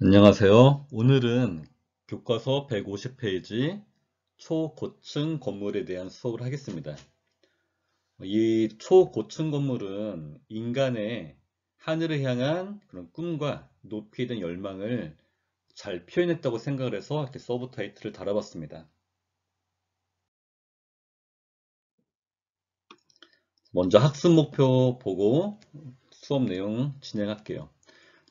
안녕하세요. 오늘은 교과서 150페이지 초고층 건물에 대한 수업을 하겠습니다. 이 초고층 건물은 인간의 하늘을 향한 그런 꿈과 높이에 대한 열망을 잘 표현했다고 생각을 해서 이렇게 서브 타이틀을 달아봤습니다. 먼저 학습 목표 보고 수업 내용 진행할게요.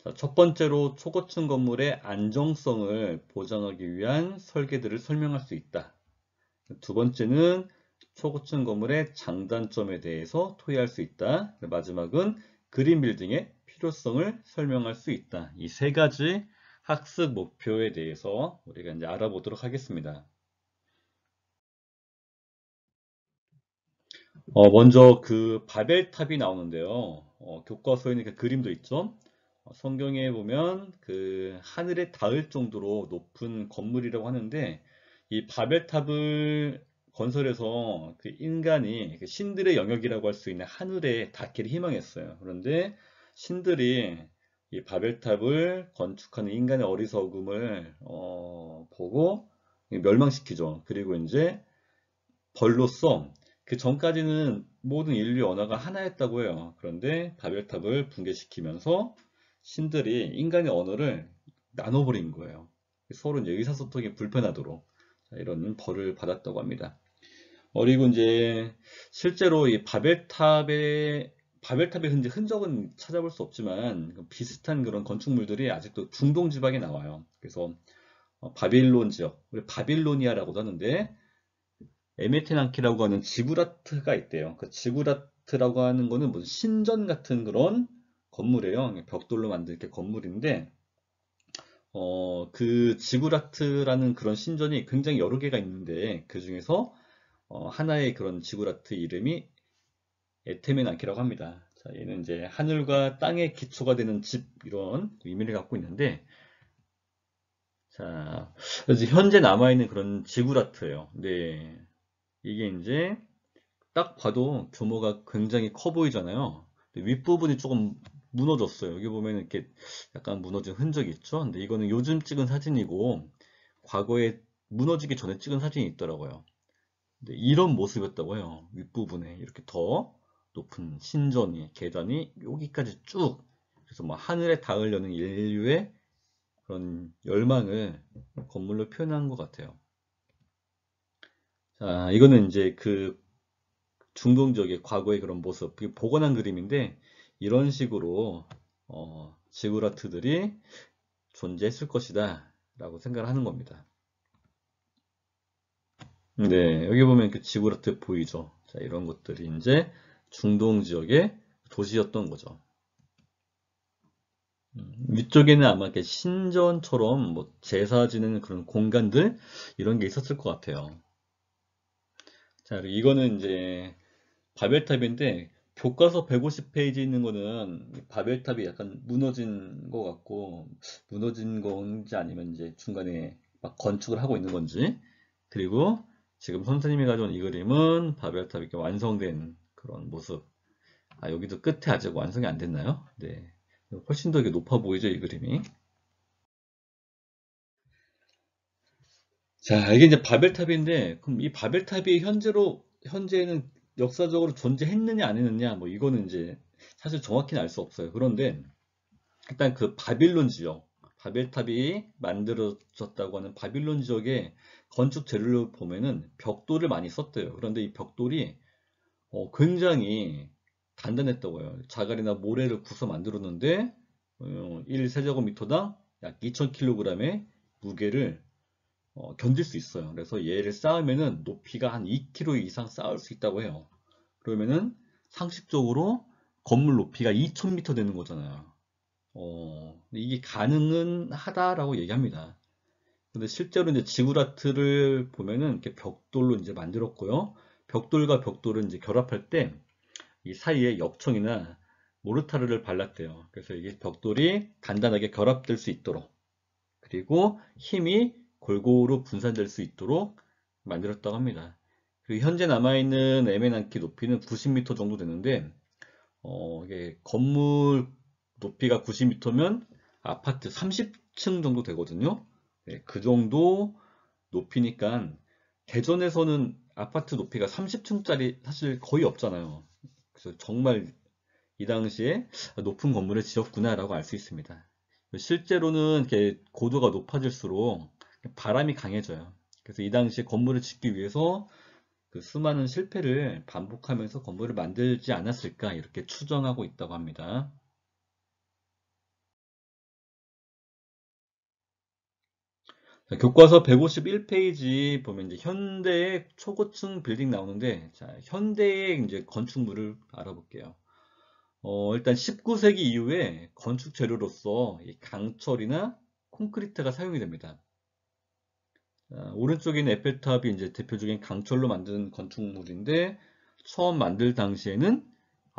자, 첫 번째로 초고층 건물의 안정성을 보장하기 위한 설계들을 설명할 수 있다. 두 번째는 초고층 건물의 장단점에 대해서 토의할 수 있다. 마지막은 그린 빌딩의 필요성을 설명할 수 있다. 이 세 가지 학습 목표에 대해서 우리가 이제 알아보도록 하겠습니다. 먼저 그 바벨탑이 나오는데요. 교과서에는 그 그림도 있죠. 성경에 보면 그 하늘에 닿을 정도로 높은 건물이라고 하는데 이 바벨탑을 건설해서 그 인간이 그 신들의 영역이라고 할 수 있는 하늘에 닿기를 희망했어요. 그런데 신들이 이 바벨탑을 건축하는 인간의 어리석음을 보고 멸망시키죠. 그리고 이제 벌로써 그 전까지는 모든 인류 언어가 하나였다고 해요. 그런데 바벨탑을 붕괴시키면서 신들이 인간의 언어를 나눠버린 거예요. 서로 이제 의사소통이 불편하도록 이런 벌을 받았다고 합니다. 그리고 이제 실제로 이 바벨탑의 흔적은 찾아볼 수 없지만 비슷한 그런 건축물들이 아직도 중동 지방에 나와요. 그래서 바빌론 지역, 우리 바빌로니아라고도 하는데 에메테난키라고 하는 지구라트가 있대요. 그 지구라트라고 하는 거는 무슨 신전 같은 그런 건물이에요. 벽돌로 만든 이렇게 건물인데, 그 지구라트라는 그런 신전이 굉장히 여러 개가 있는데, 그 중에서 하나의 그런 지구라트 이름이 에테메난키라고 합니다. 자, 얘는 이제 하늘과 땅의 기초가 되는 집, 이런 의미를 갖고 있는데, 자, 그래서 현재 남아있는 그런 지구라트예요. 네. 이게 이제 딱 봐도 규모가 굉장히 커 보이잖아요. 근데 윗부분이 조금 무너졌어요. 여기 보면 이렇게 약간 무너진 흔적이 있죠. 근데 이거는 요즘 찍은 사진이고 과거에 무너지기 전에 찍은 사진이 있더라고요. 근데 이런 모습이었다고 해요. 윗부분에 이렇게 더 높은 신전이 계단이 여기까지 쭉, 그래서 뭐 하늘에 닿으려는 인류의 그런 열망을 건물로 표현한 것 같아요. 자, 이거는 이제 그 중동 지역의 과거의 그런 모습, 그게 복원한 그림인데 이런 식으로 지구라트들이 존재했을 것이다 라고 생각을 하는 겁니다. 네, 여기 보면 그 지구라트 보이죠? 자, 이런 것들이 이제 중동 지역의 도시였던 거죠. 위쪽에는 아마 이렇게 신전처럼 뭐 제사 지내는 그런 공간들 이런 게 있었을 것 같아요. 자, 그리고 이거는 이제 바벨탑인데 교과서 150페이지 있는 거는 바벨탑이 약간 무너진 것 같고, 무너진 건지 아니면 이제 중간에 막 건축을 하고 있는 건지, 그리고 지금 선생님이 가져온 이 그림은 바벨탑이 이렇게 완성된 그런 모습. 아, 여기도 끝에 아직 완성이 안 됐나요? 네. 훨씬 더 이게 높아 보이죠, 이 그림이. 자, 이게 이제 바벨탑인데, 그럼 이 바벨탑이 현재는 역사적으로 존재했느냐, 안 했느냐, 뭐, 이거는 이제 사실 정확히는 알 수 없어요. 그런데, 일단 그 바빌론 지역, 바벨탑이 만들어졌다고 하는 바빌론 지역의 건축 재료를 보면은 벽돌을 많이 썼대요. 그런데 이 벽돌이 굉장히 단단했다고 해요. 자갈이나 모래를 구워 만들었는데, 1세제곱미터당 약 2000kg의 무게를 견딜 수 있어요. 그래서 얘를 쌓으면은 높이가 한 2km 이상 쌓을 수 있다고 해요. 그러면은 상식적으로 건물 높이가 2000m 되는 거잖아요. 이게 가능은 하다라고 얘기합니다. 근데 실제로 이제 지구라트를 보면은 이렇게 벽돌로 이제 만들었고요. 벽돌과 벽돌을 이제 결합할 때 이 사이에 엽청이나 모르타르를 발랐대요. 그래서 이게 벽돌이 단단하게 결합될 수 있도록, 그리고 힘이 골고루 분산될 수 있도록 만들었다고 합니다. 그리고 현재 남아있는 에메난키 높이는 90m 정도 되는데, 이게 건물 높이가 90m면 아파트 30 10층 정도 되거든요. 네, 그 정도 높이니까 대전에서는 아파트 높이가 30층짜리 사실 거의 없잖아요. 그래서 정말 이 당시에 높은 건물을 지었구나라고 알 수 있습니다. 실제로는 이렇게 고도가 높아질수록 바람이 강해져요. 그래서 이 당시에 건물을 짓기 위해서 그 수많은 실패를 반복하면서 건물을 만들지 않았을까 이렇게 추정하고 있다고 합니다. 자, 교과서 151페이지 보면 이제 현대의 초고층 빌딩 나오는데, 자, 현대의 이제 건축물을 알아볼게요. 일단 19세기 이후에 건축 재료로서 이 강철이나 콘크리트가 사용이 됩니다. 자, 오른쪽에 있는 에펠탑이 이제 대표적인 강철로 만든 건축물인데, 처음 만들 당시에는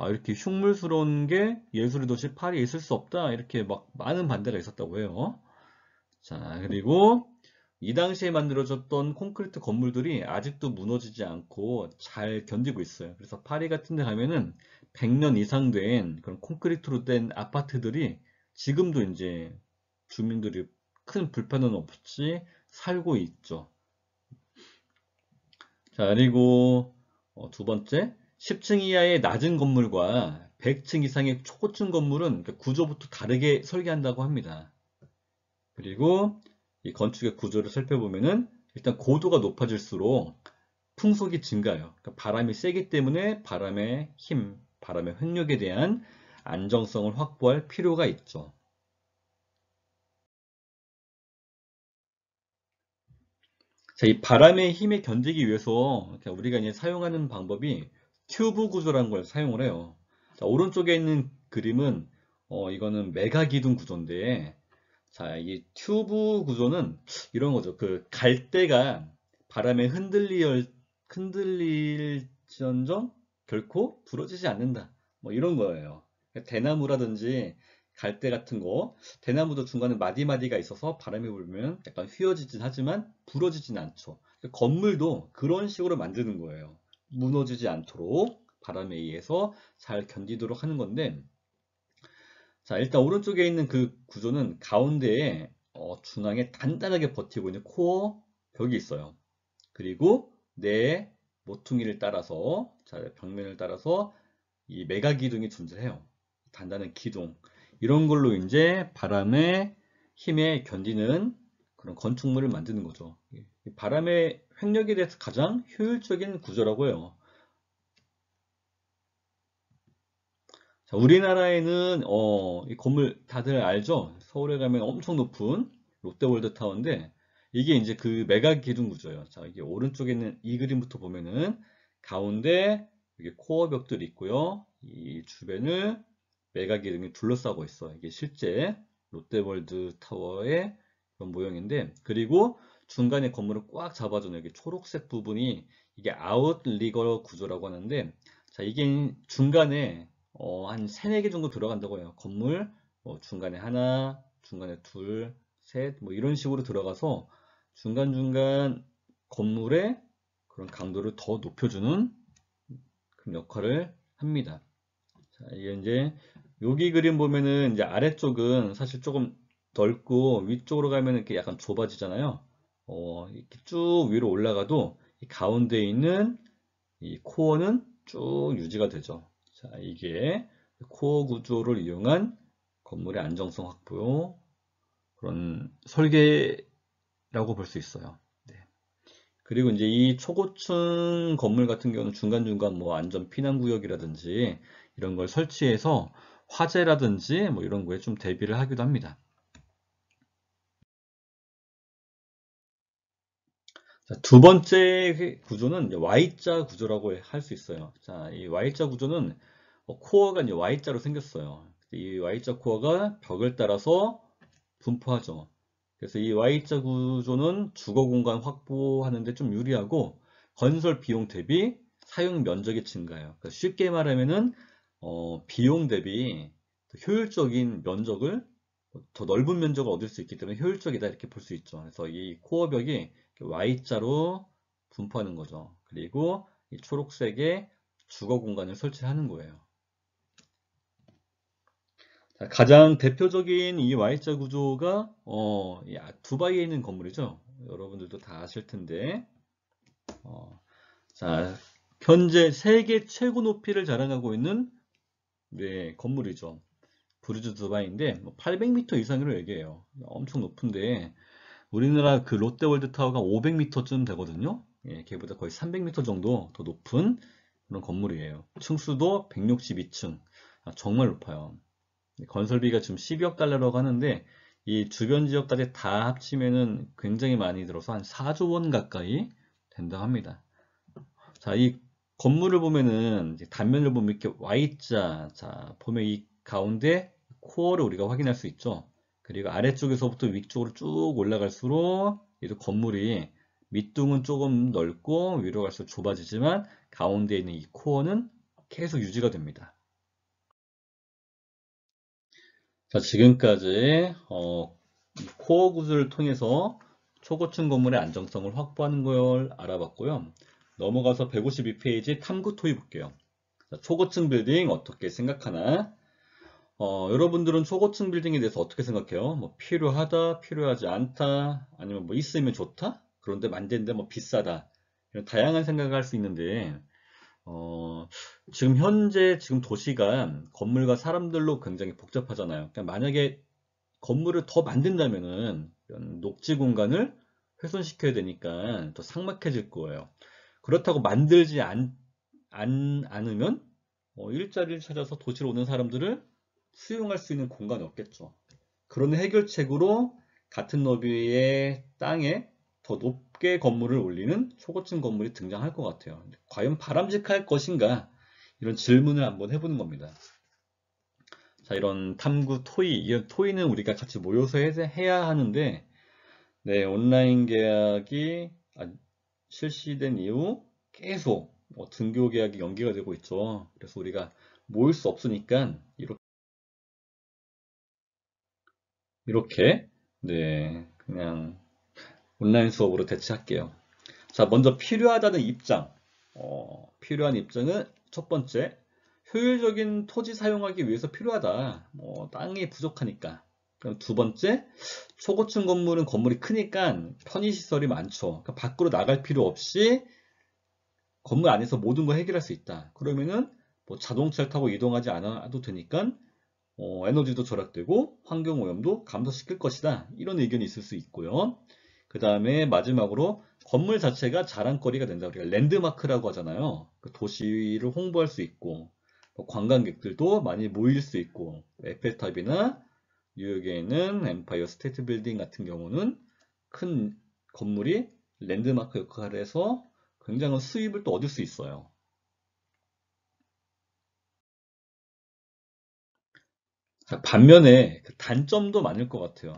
이렇게 흉물스러운 게 예술의 도시 파리에 있을 수 없다. 이렇게 막 많은 반대가 있었다고 해요. 자, 그리고 이 당시에 만들어졌던 콘크리트 건물들이 아직도 무너지지 않고 잘 견디고 있어요. 그래서 파리 같은 데 가면은 100년 이상 된 그런 콘크리트로 된 아파트들이 지금도 이제 주민들이 큰 불편은 없이 살고 있죠. 자, 그리고 두 번째, 10층 이하의 낮은 건물과 100층 이상의 초고층 건물은 구조부터 다르게 설계한다고 합니다. 그리고 이 건축의 구조를 살펴보면은 일단 고도가 높아질수록 풍속이 증가해요. 그러니까 바람이 세기 때문에 바람의 힘, 바람의 횡력에 대한 안정성을 확보할 필요가 있죠. 자, 이 바람의 힘에 견디기 위해서 우리가 이제 사용하는 방법이 튜브 구조라는 걸 사용을 해요. 자, 오른쪽에 있는 그림은 이거는 메가 기둥 구조인데, 자, 이 튜브 구조는 이런 거죠. 그 갈대가 바람에 흔들릴지언정 결코 부러지지 않는다. 뭐 이런 거예요. 대나무라든지 갈대 같은 거, 대나무도 중간에 마디마디가 있어서 바람이 불면 약간 휘어지진 하지만 부러지진 않죠. 건물도 그런 식으로 만드는 거예요. 무너지지 않도록 바람에 의해서 잘 견디도록 하는 건데, 자, 일단 오른쪽에 있는 그 구조는 가운데에 중앙에 단단하게 버티고 있는 코어 벽이 있어요. 그리고 내 모퉁이를 따라서, 자, 벽면을 따라서 이 메가 기둥이 존재해요. 단단한 기둥. 이런 걸로 이제 바람의 힘에 견디는 그런 건축물을 만드는 거죠. 바람의 횡력에 대해서 가장 효율적인 구조라고 해요. 자, 우리나라에는 이 건물 다들 알죠? 서울에 가면 엄청 높은 롯데월드 타워인데 이게 이제 그 메가 기둥 구조예요. 자, 이게 오른쪽에 있는 이 그림부터 보면은 가운데 이게 코어 벽들이 있고요. 이 주변을 메가 기둥이 둘러싸고 있어. 이게 실제 롯데월드 타워의 그런 모형인데 그리고 중간에 건물을 꽉 잡아주는 여기 초록색 부분이 이게 아웃리거 구조라고 하는데 자, 이게 중간에 한 3, 4개 정도 들어간다고 해요. 건물 중간에 하나, 중간에 둘, 셋, 뭐 이런 식으로 들어가서 중간중간 건물의 그런 강도를 더 높여주는 그런 역할을 합니다. 자, 이게 이제 여기 그림 보면은 이제 아래쪽은 사실 조금 넓고 위쪽으로 가면 이렇게 약간 좁아지잖아요. 이렇게 쭉 위로 올라가도 이 가운데 있는 이 코어는 쭉 유지가 되죠. 자, 이게 코어 구조를 이용한 건물의 안정성 확보 그런 설계라고 볼 수 있어요. 네. 그리고 이제 이 초고층 건물 같은 경우는 중간중간 뭐 안전 피난 구역이라든지 이런 걸 설치해서 화재라든지 뭐 이런 거에 좀 대비를 하기도 합니다. 자, 두 번째 구조는 Y자 구조라고 할 수 있어요. 자, 이 Y자 구조는 코어가 이제 Y자로 생겼어요. 이 Y자 코어가 벽을 따라서 분포하죠. 그래서 이 Y자 구조는 주거 공간 확보하는데 좀 유리하고 건설 비용 대비 사용 면적이 증가해요. 그러니까 쉽게 말하면은 비용 대비 효율적인 면적을 더 넓은 면적을 얻을 수 있기 때문에 효율적이다 이렇게 볼 수 있죠. 그래서 이 코어 벽이 Y자로 분포하는 거죠. 그리고 이 초록색의 주거 공간을 설치하는 거예요. 자, 가장 대표적인 이 Y자 구조가 두바이에 있는 건물이죠. 여러분들도 다 아실 텐데 자, 현재 세계 최고 높이를 자랑하고 있는 네, 건물이죠. 부르주 두바이인데 800m 이상으로 얘기해요. 엄청 높은데 우리나라 그 롯데월드 타워가 500m쯤 되거든요. 예, 걔보다 거의 300m 정도 더 높은 그런 건물이에요. 층수도 162층. 정말 높아요. 건설비가 지금 12억 달러라고 하는데 이 주변 지역까지 다 합치면은 굉장히 많이 들어서 한 4조 원 가까이 된다고 합니다. 자, 이 건물을 보면은 이제 단면을 보면 이렇게 Y자, 자, 보면 이 가운데 코어를 우리가 확인할 수 있죠. 그리고 아래쪽에서부터 위쪽으로 쭉 올라갈수록 이 건물이 밑둥은 조금 넓고 위로 갈수록 좁아지지만 가운데 있는 이 코어는 계속 유지가 됩니다. 자, 지금까지 이 코어 구조를 통해서 초고층 건물의 안정성을 확보하는 걸 알아봤고요. 넘어가서 152페이지 탐구 토의 볼게요. 자, 초고층 빌딩 어떻게 생각하나? 여러분들은 초고층 빌딩에 대해서 어떻게 생각해요? 뭐 필요하다, 필요하지 않다, 아니면 뭐 있으면 좋다? 그런데 만드는데 뭐 비싸다. 이런 다양한 생각을 할 수 있는데 어, 지금 현재 지금 도시가 건물과 사람들로 굉장히 복잡하잖아요. 그러니까 만약에 건물을 더 만든다면은 이런 녹지 공간을 훼손시켜야 되니까 더 삭막해질 거예요. 그렇다고 만들지 않으면 일자리를 찾아서 도시로 오는 사람들을 수용할 수 있는 공간이 없겠죠. 그런 해결책으로 같은 너비의 땅에 더 높게 건물을 올리는 초고층 건물이 등장할 것 같아요. 과연 바람직할 것인가? 이런 질문을 한번 해보는 겁니다. 자, 이런 탐구 토의, 이런 토의는 우리가 같이 모여서 해야 하는데, 네, 온라인 계약이 실시된 이후 계속 등교 계약이 연기가 되고 있죠. 그래서 우리가 모일 수 없으니까 이렇게 네, 그냥 온라인 수업으로 대체할게요. 자, 먼저 필요하다는 입장. 필요한 입장은 첫 번째, 효율적인 토지 사용하기 위해서 필요하다. 땅이 부족하니까. 그럼 두 번째, 초고층 건물은 건물이 크니까 편의시설이 많죠. 그러니까 밖으로 나갈 필요 없이 건물 안에서 모든 걸 해결할 수 있다. 그러면은 뭐 자동차를 타고 이동하지 않아도 되니까 에너지도 절약되고 환경오염도 감소시킬 것이다. 이런 의견이 있을 수 있고요. 그 다음에 마지막으로 건물 자체가 자랑거리가 된다. 우리가 랜드마크라고 하잖아요. 그 도시를 홍보할 수 있고 관광객들도 많이 모일 수 있고 에펠탑이나 뉴욕에 있는 엠파이어 스테이트 빌딩 같은 경우는 큰 건물이 랜드마크 역할을 해서 굉장한 수입을 또 얻을 수 있어요. 반면에 그 단점도 많을 것 같아요.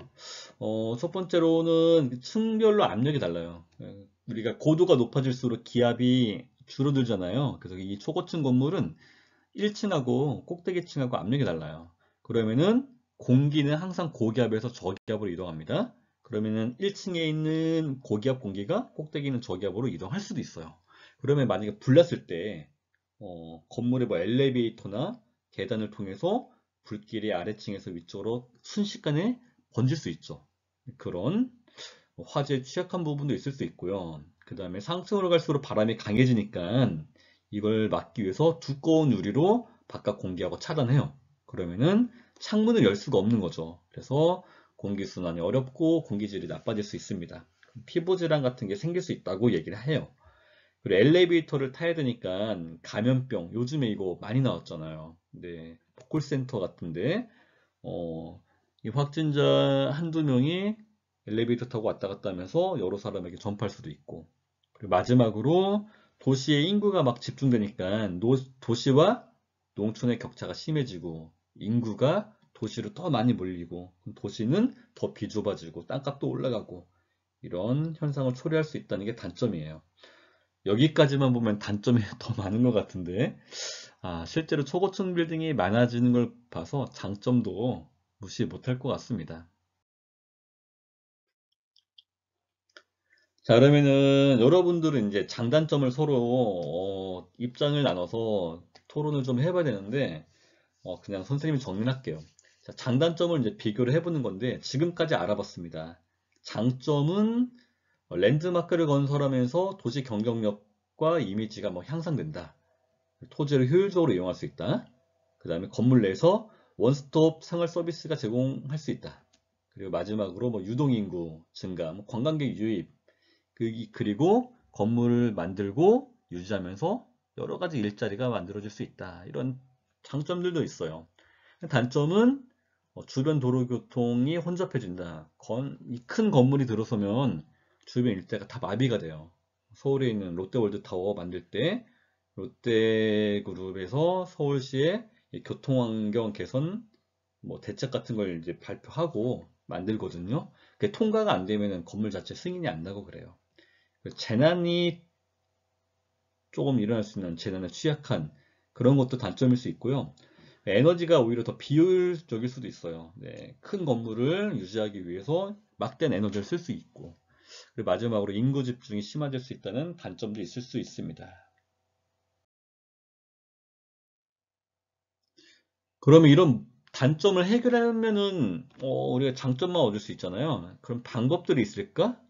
첫 번째로는 층별로 압력이 달라요. 우리가 고도가 높아질수록 기압이 줄어들잖아요. 그래서 이 초고층 건물은 1층하고 꼭대기층하고 압력이 달라요. 그러면은 공기는 항상 고기압에서 저기압으로 이동합니다. 그러면은 1층에 있는 고기압 공기가 꼭대기 있는 저기압으로 이동할 수도 있어요. 그러면 만약에 불났을 때 건물의 뭐 엘리베이터나 계단을 통해서 불길이 아래층에서 위쪽으로 순식간에 번질 수 있죠. 그런 화재에 취약한 부분도 있을 수 있고요. 그 다음에 상층으로 갈수록 바람이 강해지니까 이걸 막기 위해서 두꺼운 유리로 바깥 공기하고 차단해요. 그러면은 창문을 열 수가 없는 거죠. 그래서 공기순환이 어렵고 공기질이 나빠질 수 있습니다. 피부질환 같은 게 생길 수 있다고 얘기를 해요. 그리고 엘리베이터를 타야 되니까 감염병, 요즘에 이거 많이 나왔잖아요. 근데 콜센터 같은데 이 확진자 한두 명이 엘리베이터 타고 왔다 갔다 하면서 여러 사람에게 전파할 수도 있고. 그리고 마지막으로 도시의 인구가 막 집중되니까 도시와 농촌의 격차가 심해지고 인구가 도시로 더 많이 몰리고 도시는 더 비좁아지고 땅값도 올라가고 이런 현상을 초래할 수 있다는 게 단점이에요. 여기까지만 보면 단점이 더 많은 것 같은데 실제로 초고층 빌딩이 많아지는 걸 봐서 장점도 무시 못할 것 같습니다. 자, 그러면은 여러분들은 이제 장단점을 서로 입장을 나눠서 토론을 좀 해봐야 되는데 그냥 선생님이 정리할게요. 자, 장단점을 이제 비교를 해보는 건데 지금까지 알아봤습니다. 장점은 랜드마크를 건설하면서 도시 경쟁력과 이미지가 뭐 향상된다. 토지를 효율적으로 이용할 수 있다. 그 다음에 건물 내에서 원스톱 생활 서비스가 제공할 수 있다. 그리고 마지막으로 뭐 유동인구 증가, 뭐 관광객 유입, 그리고 건물을 만들고 유지하면서 여러 가지 일자리가 만들어질 수 있다. 이런 장점들도 있어요. 단점은 주변 도로교통이 혼잡해진다. 이 큰 건물이 들어서면 주변 일대가 다 마비가 돼요. 서울에 있는 롯데월드타워 만들 때 롯데그룹에서 서울시에 교통환경 개선 뭐 대책 같은 걸 이제 발표하고 만들거든요. 그게 통과가 안 되면 건물 자체 승인이 안 나고 그래요. 재난이 조금 일어날 수 있는 재난에 취약한 그런 것도 단점일 수 있고요. 에너지가 오히려 더 비효율적일 수도 있어요. 네, 큰 건물을 유지하기 위해서 막대한 에너지를 쓸 수 있고, 그리고 마지막으로 인구 집중이 심화될 수 있다는 단점도 있을 수 있습니다. 그러면 이런 단점을 해결하면은 우리가 장점만 얻을 수 있잖아요. 그럼 방법들이 있을까?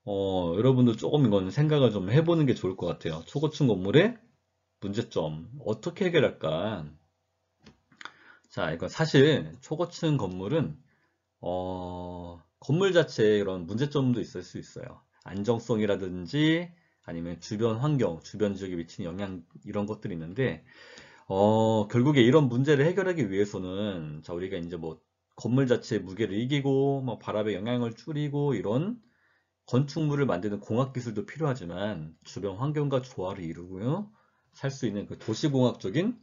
여러분도 조금 이건 생각을 좀 해보는 게 좋을 것 같아요. 초고층 건물의 문제점 어떻게 해결할까? 자, 이건 사실 초고층 건물은 건물 자체에 이런 문제점도 있을 수 있어요. 안정성이라든지 아니면 주변 환경, 주변 지역에 미치는 영향 이런 것들이 있는데 결국에 이런 문제를 해결하기 위해서는 자, 우리가 이제 뭐 건물 자체의 무게를 이기고 뭐 바람의 영향을 줄이고 이런 건축물을 만드는 공학 기술도 필요하지만 주변 환경과 조화를 이루고요. 살 수 있는 그 도시공학적인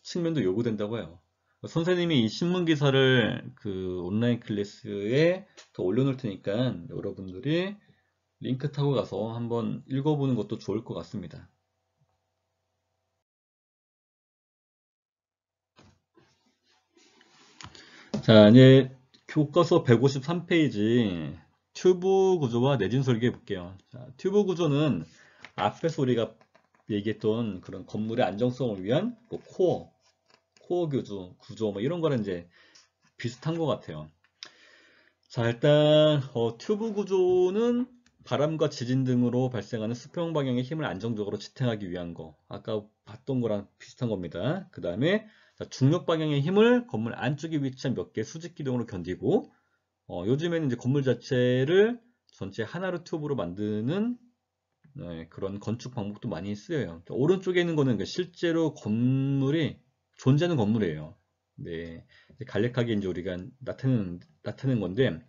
측면도 요구된다고 해요. 선생님이 이 신문 기사를 그 온라인 클래스에 더 올려놓을 테니까 여러분들이 링크 타고 가서 한번 읽어보는 것도 좋을 것 같습니다. 자, 이제 교과서 153페이지 튜브 구조와 내진 설계 볼게요. 자, 튜브 구조는 앞에서 우리가 얘기했던 그런 건물의 안정성을 위한 뭐 코어 구조 뭐 이런 거는 이제 비슷한 것 같아요. 자, 일단 튜브 구조는 바람과 지진 등으로 발생하는 수평 방향의 힘을 안정적으로 지탱하기 위한 거. 아까 봤던 거랑 비슷한 겁니다. 그 다음에 중력 방향의 힘을 건물 안쪽에 위치한 몇 개의 수직 기둥으로 견디고 요즘에는 이제 건물 자체를 전체 하나로 튜브로 만드는 그런 건축 방법도 많이 쓰여요. 오른쪽에 있는 거는 실제로 건물이 존재하는 건물이에요. 네, 간략하게 이제 우리가 나타내는 건데,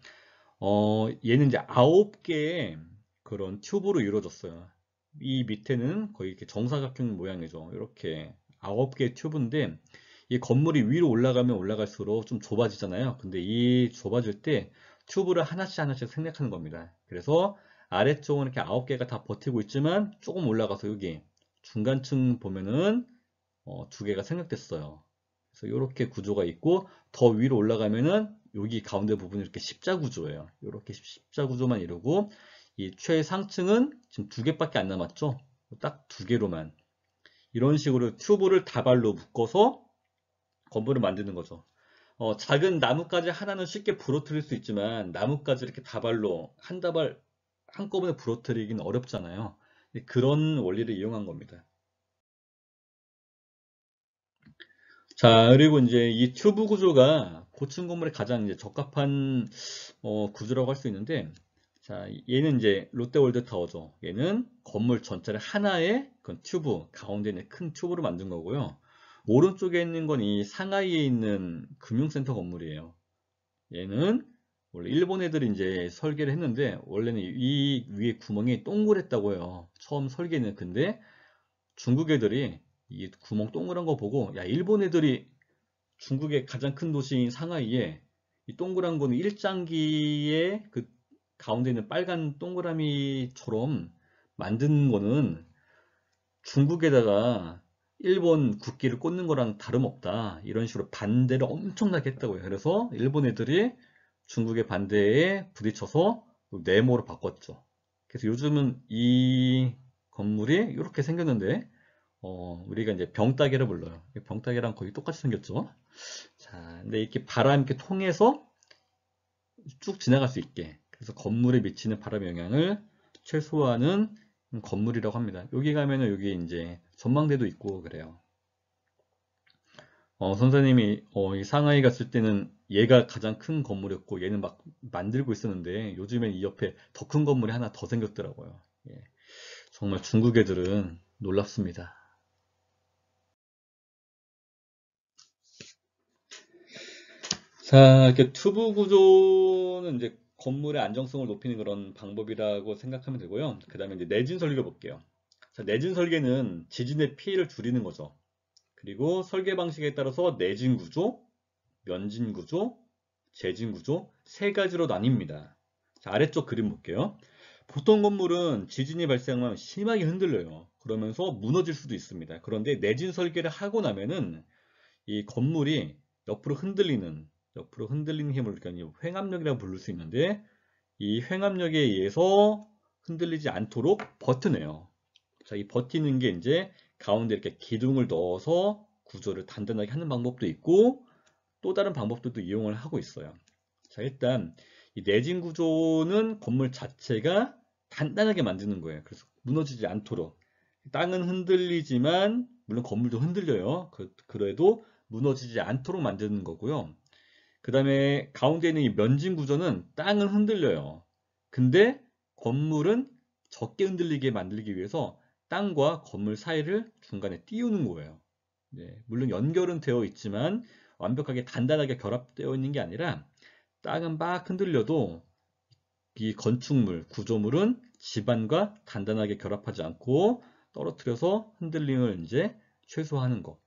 얘는 이제 9개의 그런 튜브로 이루어졌어요. 이 밑에는 거의 이렇게 정사각형 모양이죠. 이렇게 9개의 튜브인데, 이 건물이 위로 올라가면 올라갈수록 좀 좁아지잖아요. 근데 이 좁아질 때 튜브를 하나씩 하나씩 생략하는 겁니다. 그래서 아래쪽은 이렇게 9개가 다 버티고 있지만 조금 올라가서 여기 중간층 보면은 2개가 생략됐어요. 그래서 이렇게 구조가 있고 더 위로 올라가면은 여기 가운데 부분이 이렇게 십자 구조예요. 이렇게 십자 구조만 이루고 이 최상층은 지금 2개밖에 안 남았죠. 딱 2개로만 이런 식으로 튜브를 다발로 묶어서 건물을 만드는 거죠. 작은 나뭇가지 하나는 쉽게 부러뜨릴 수 있지만 나뭇가지 이렇게 다발로 한 다발 한꺼번에 부러뜨리기는 어렵잖아요. 그런 원리를 이용한 겁니다. 자, 그리고 이제 이 튜브 구조가 고층 건물에 가장 이제 적합한 구조라고 할 수 있는데, 자, 얘는 이제 롯데월드 타워죠. 얘는 건물 전체를 하나의 그 튜브, 가운데 있는 큰 튜브로 만든 거고요. 오른쪽에 있는 건 이 상하이에 있는 금융센터 건물이에요. 얘는 원래 일본 애들이 이제 설계를 했는데, 원래는 이 위에 구멍이 동그랬다고 해요. 처음 설계는. 근데 중국 애들이 이 구멍 동그란 거 보고, 야, 일본 애들이 중국의 가장 큰 도시인 상하이에 이 동그란 거는 일장기에 그 가운데 있는 빨간 동그라미처럼 만든 거는 중국에다가 일본 국기를 꽂는 거랑 다름없다. 이런 식으로 반대를 엄청나게 했다고요. 그래서 일본 애들이 중국의 반대에 부딪혀서 네모로 바꿨죠. 그래서 요즘은 이 건물이 이렇게 생겼는데 우리가 이제 병따개를 불러요. 병따개랑 거의 똑같이 생겼죠. 자, 근데 이렇게 바람 이렇게 통해서 쭉 지나갈 수 있게. 그래서 건물에 미치는 바람 영향을 최소화하는 건물이라고 합니다. 여기 가면은 여기 이제 전망대도 있고 그래요. 선생님이 이 상하이 갔을 때는 얘가 가장 큰 건물이었고 얘는 막 만들고 있었는데 요즘엔 이 옆에 더 큰 건물이 하나 더 생겼더라고요. 예, 정말 중국 애들은 놀랍습니다. 자, 이렇게 튜브 구조는 이제 건물의 안정성을 높이는 그런 방법이라고 생각하면 되고요. 그 다음에 이제 내진 설계 볼게요. 자, 내진 설계는 지진의 피해를 줄이는 거죠. 그리고 설계 방식에 따라서 내진 구조, 면진 구조, 재진 구조 세 가지로 나뉩니다. 자, 아래쪽 그림 볼게요. 보통 건물은 지진이 발생하면 심하게 흔들려요. 그러면서 무너질 수도 있습니다. 그런데 내진 설계를 하고 나면은 이 건물이 옆으로 흔들리는 힘을 우리가 횡압력이라고 부를 수 있는데 이 횡압력에 의해서 흔들리지 않도록 버텨내요. 자, 이 버티는 게 이제 가운데 이렇게 기둥을 넣어서 구조를 단단하게 하는 방법도 있고 또 다른 방법들도 이용을 하고 있어요. 자, 일단 이 내진 구조는 건물 자체가 단단하게 만드는 거예요. 그래서 무너지지 않도록. 땅은 흔들리지만 물론 건물도 흔들려요. 그래도 무너지지 않도록 만드는 거고요. 그 다음에 가운데 있는 이 면진 구조는 땅은 흔들려요. 근데 건물은 적게 흔들리게 만들기 위해서 땅과 건물 사이를 중간에 띄우는 거예요. 네, 물론 연결은 되어 있지만 완벽하게 단단하게 결합되어 있는 게 아니라 땅은 막 흔들려도 이 건축물, 구조물은 지반과 단단하게 결합하지 않고 떨어뜨려서 흔들림을 이제 최소화하는 거.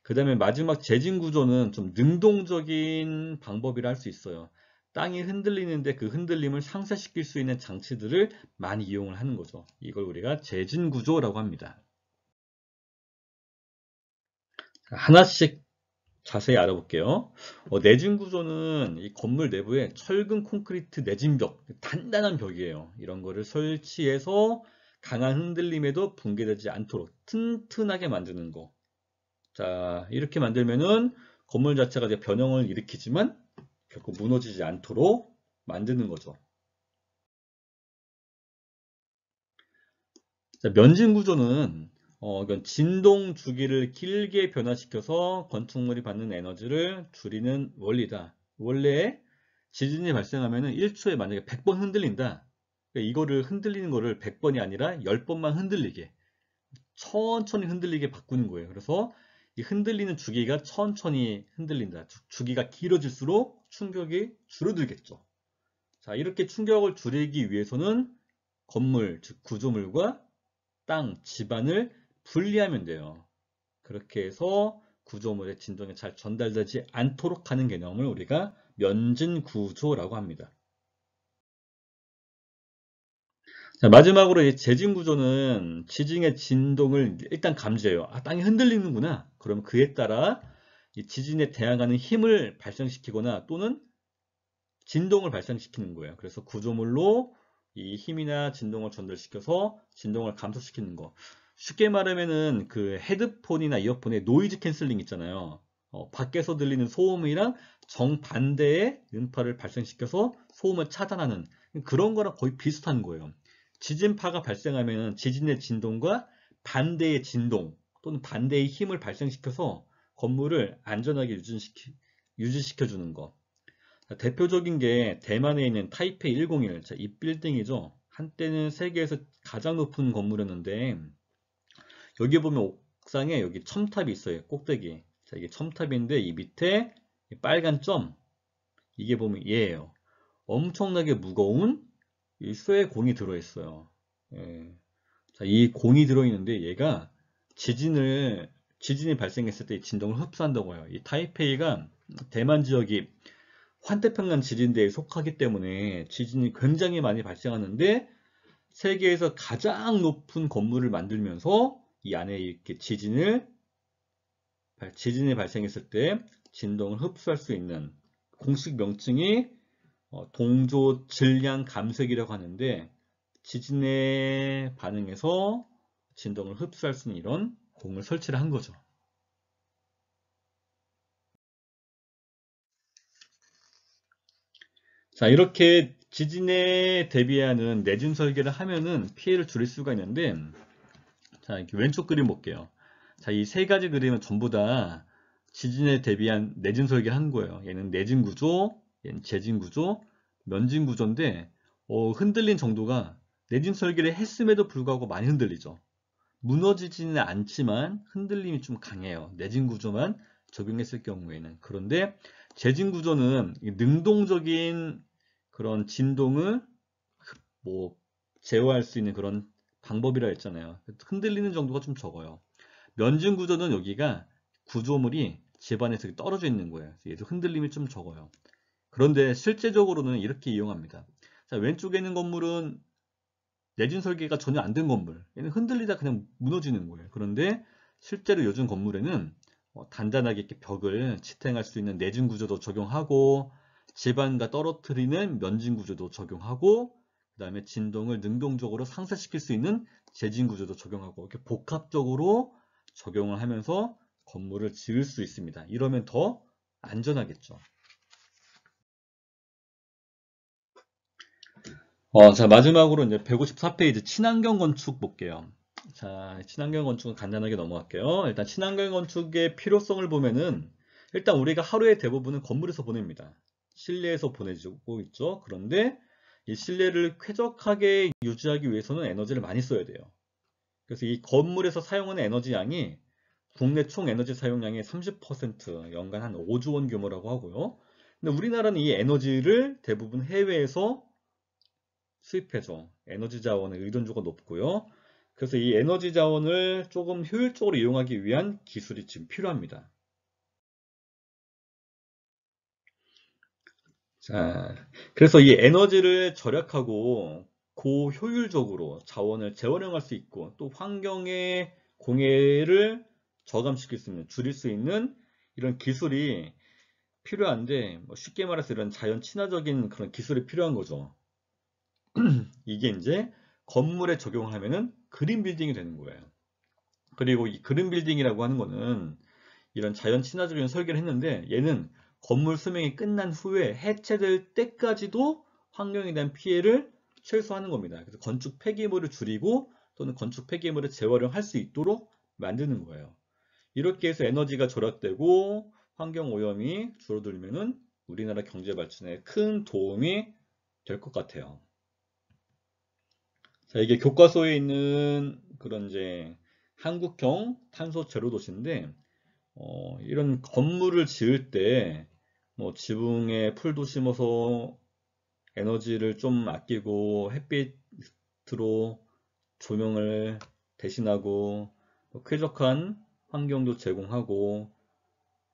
그 다음에 마지막 재진 구조는 좀 능동적인 방법이라 할 수 있어요. 땅이 흔들리는데 그 흔들림을 상쇄시킬 수 있는 장치들을 많이 이용을 하는 거죠. 이걸 우리가 재진 구조라고 합니다. 하나씩 자세히 알아볼게요. 내진 구조는 이 건물 내부에 철근 콘크리트 내진벽, 단단한 벽이에요. 이런 거를 설치해서 강한 흔들림에도 붕괴되지 않도록 튼튼하게 만드는 거. 자, 이렇게 만들면은 건물 자체가 이제 변형을 일으키지만 결국 무너지지 않도록 만드는 거죠. 자, 면진 구조는 이건 진동 주기를 길게 변화시켜서 건축물이 받는 에너지를 줄이는 원리다. 원래 지진이 발생하면 1초에 만약에 100번 흔들린다. 그러니까 이거를 흔들리는 거를 100번이 아니라 10번만 흔들리게 천천히 흔들리게 바꾸는 거예요. 그래서 이 흔들리는 주기가 천천히 흔들린다. 주기가 길어질수록 충격이 줄어들겠죠. 자, 이렇게 충격을 줄이기 위해서는 건물, 즉 구조물과 땅, 지반을 분리하면 돼요. 그렇게 해서 구조물의 진동이 잘 전달되지 않도록 하는 개념을 우리가 면진 구조라고 합니다. 자, 마지막으로 이 재진 구조는 지진의 진동을 일단 감지해요. 아, 땅이 흔들리는구나. 그럼 그에 따라 이 지진에 대항하는 힘을 발생시키거나 또는 진동을 발생시키는 거예요. 그래서 구조물로 이 힘이나 진동을 전달시켜서 진동을 감소시키는 거. 쉽게 말하면은 그 헤드폰이나 이어폰에 노이즈 캔슬링 있잖아요. 밖에서 들리는 소음이랑 정반대의 음파를 발생시켜서 소음을 차단하는 그런 거랑 거의 비슷한 거예요. 지진파가 발생하면 지진의 진동과 반대의 진동 또는 반대의 힘을 발생시켜서 건물을 안전하게 유지시켜주는 거. 대표적인 게 대만에 있는 타이페이 101. 자, 이 빌딩이죠. 한때는 세계에서 가장 높은 건물이었는데 여기 보면 옥상에 여기 첨탑이 있어요. 꼭대기. 자, 이게 첨탑인데 이 밑에 빨간 점 이게 보면 얘예요. 엄청나게 무거운 이 쇠 공이 들어있어요. 예. 자, 이 공이 들어있는데 얘가 지진이 발생했을 때 진동을 흡수한다고 해요. 이 타이페이가 대만 지역이 환태평양 지진대에 속하기 때문에 지진이 굉장히 많이 발생하는데 세계에서 가장 높은 건물을 만들면서 이 안에 이렇게 지진이 발생했을 때 진동을 흡수할 수 있는 공식 명칭이 동조 질량 감쇄기라고 하는데 지진에 반응해서 진동을 흡수할 수 있는 이런 공을 설치를 한 거죠. 자, 이렇게 지진에 대비하는 내진 설계를 하면은 피해를 줄일 수가 있는데, 자, 이렇게 왼쪽 그림 볼게요. 자, 이 세 가지 그림은 전부 다 지진에 대비한 내진 설계를 한 거예요. 얘는 내진 구조, 얘는 재진 구조, 면진 구조인데, 흔들린 정도가 내진 설계를 했음에도 불구하고 많이 흔들리죠. 무너지지는 않지만 흔들림이 좀 강해요. 내진 구조만 적용했을 경우에는. 그런데 재진 구조는 능동적인 그런 진동을 뭐 제어할 수 있는 그런 방법이라 했잖아요. 흔들리는 정도가 좀 적어요. 면진 구조는 여기가 구조물이 집안에서 떨어져 있는 거예요. 얘도 흔들림이 좀 적어요. 그런데 실제적으로는 이렇게 이용합니다. 자, 왼쪽에 있는 건물은 내진 설계가 전혀 안 된 건물. 얘는 흔들리다 그냥 무너지는 거예요. 그런데 실제로 요즘 건물에는 단단하게 이렇게 벽을 지탱할 수 있는 내진 구조도 적용하고 집안과 떨어뜨리는 면진 구조도 적용하고 그 다음에 진동을 능동적으로 상쇄시킬 수 있는 재진 구조도 적용하고 이렇게 복합적으로 적용을 하면서 건물을 지을 수 있습니다. 이러면 더 안전하겠죠. 자, 마지막으로 이제 154페이지 친환경 건축 볼게요. 자, 친환경 건축은 간단하게 넘어갈게요. 일단 친환경 건축의 필요성을 보면은 일단 우리가 하루의 대부분은 건물에서 보냅니다. 실내에서 보내주고 있죠. 그런데 이 실내를 쾌적하게 유지하기 위해서는 에너지를 많이 써야 돼요. 그래서 이 건물에서 사용하는 에너지 양이 국내 총 에너지 사용량의 30%, 연간 한 5조 원 규모라고 하고요. 근데 우리나라는 이 에너지를 대부분 해외에서 수입해줘. 에너지 자원의 의존도가 높고요. 그래서 이 에너지 자원을 조금 효율적으로 이용하기 위한 기술이 지금 필요합니다. 자, 그래서 이 에너지를 절약하고 고효율적으로 자원을 재활용할 수 있고 또 환경의 공해를 저감시킬 수 있는, 줄일 수 있는 이런 기술이 필요한데 뭐 쉽게 말해서 이런 자연 친화적인 그런 기술이 필요한 거죠. 이게 이제 건물에 적용하면은 그린 빌딩이 되는 거예요. 그리고 이 그린 빌딩이라고 하는 거는 이런 자연 친화적인 설계를 했는데 얘는 건물 수명이 끝난 후에 해체될 때까지도 환경에 대한 피해를 최소화하는 겁니다. 그래서 건축 폐기물을 줄이고 또는 건축 폐기물을 재활용할 수 있도록 만드는 거예요. 이렇게 해서 에너지가 절약되고 환경 오염이 줄어들면은 우리나라 경제 발전에 큰 도움이 될 것 같아요. 자, 이게 교과서에 있는 그런 이제 한국형 탄소 제로 도시인데, 이런 건물을 지을 때, 뭐 지붕에 풀도 심어서 에너지를 좀 아끼고 햇빛으로 조명을 대신하고 쾌적한 환경도 제공하고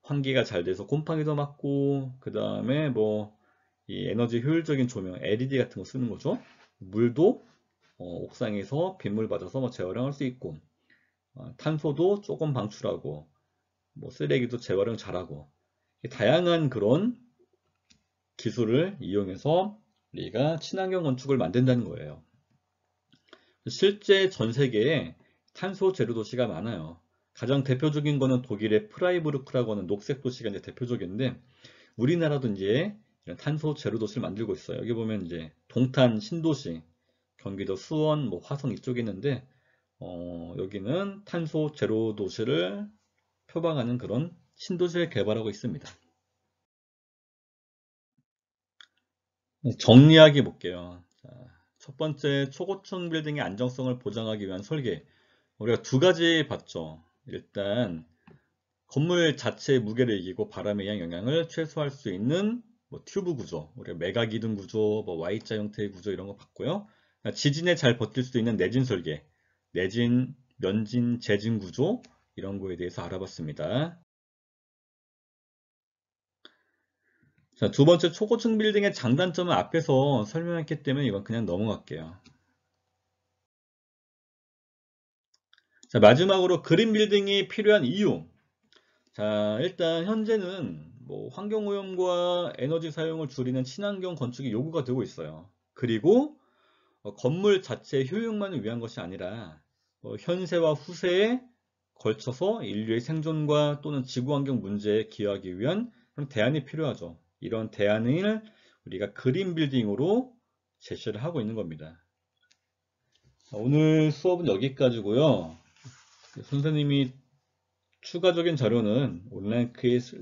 환기가 잘 돼서 곰팡이도 막고 그 다음에 뭐 이 에너지 효율적인 조명 LED 같은 거 쓰는 거죠. 물도 옥상에서 빗물 받아서 뭐 재활용할 수 있고 탄소도 조금 방출하고 뭐 쓰레기도 재활용 잘하고 다양한 그런 기술을 이용해서 우리가 친환경 건축을 만든다는 거예요. 실제 전 세계에 탄소 제로 도시가 많아요. 가장 대표적인 거는 독일의 프라이부르크라고 하는 녹색 도시가 이제 대표적인데 우리나라도 이제 이런 탄소 제로 도시를 만들고 있어요. 여기 보면 이제 동탄 신도시, 경기도 수원, 뭐 화성 이쪽에 있는데 여기는 탄소 제로 도시를 표방하는 그런 신도시를 개발하고 있습니다. 정리하기 볼게요. 자, 첫 번째, 초고층 빌딩의 안정성을 보장하기 위한 설계. 우리가 두 가지 봤죠. 일단 건물 자체의 무게를 이기고 바람에 의한 영향을 최소화할 수 있는 뭐 튜브 구조, 우리가 메가 기둥 구조, 뭐 Y자 형태의 구조 이런 거 봤고요. 지진에 잘 버틸 수 있는 내진 설계, 내진, 면진, 재진 구조 이런 거에 대해서 알아봤습니다. 자, 두 번째 초고층 빌딩의 장단점은 앞에서 설명했기 때문에 이건 그냥 넘어갈게요. 자, 마지막으로 그린 빌딩이 필요한 이유. 자, 일단 현재는 뭐 환경오염과 에너지 사용을 줄이는 친환경 건축이 요구가 되고 있어요. 그리고 건물 자체의 효용만을 위한 것이 아니라 현세와 후세의 걸쳐서 인류의 생존과 또는 지구환경 문제에 기여하기 위한 그런 대안이 필요하죠. 이런 대안을 우리가 그린 빌딩으로 제시를 하고 있는 겁니다. 오늘 수업은 여기까지고요. 선생님이 추가적인 자료는 온라인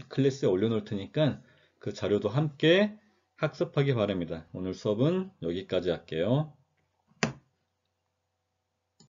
클래스에 올려놓을 테니까 그 자료도 함께 학습하기 바랍니다. 오늘 수업은 여기까지 할게요.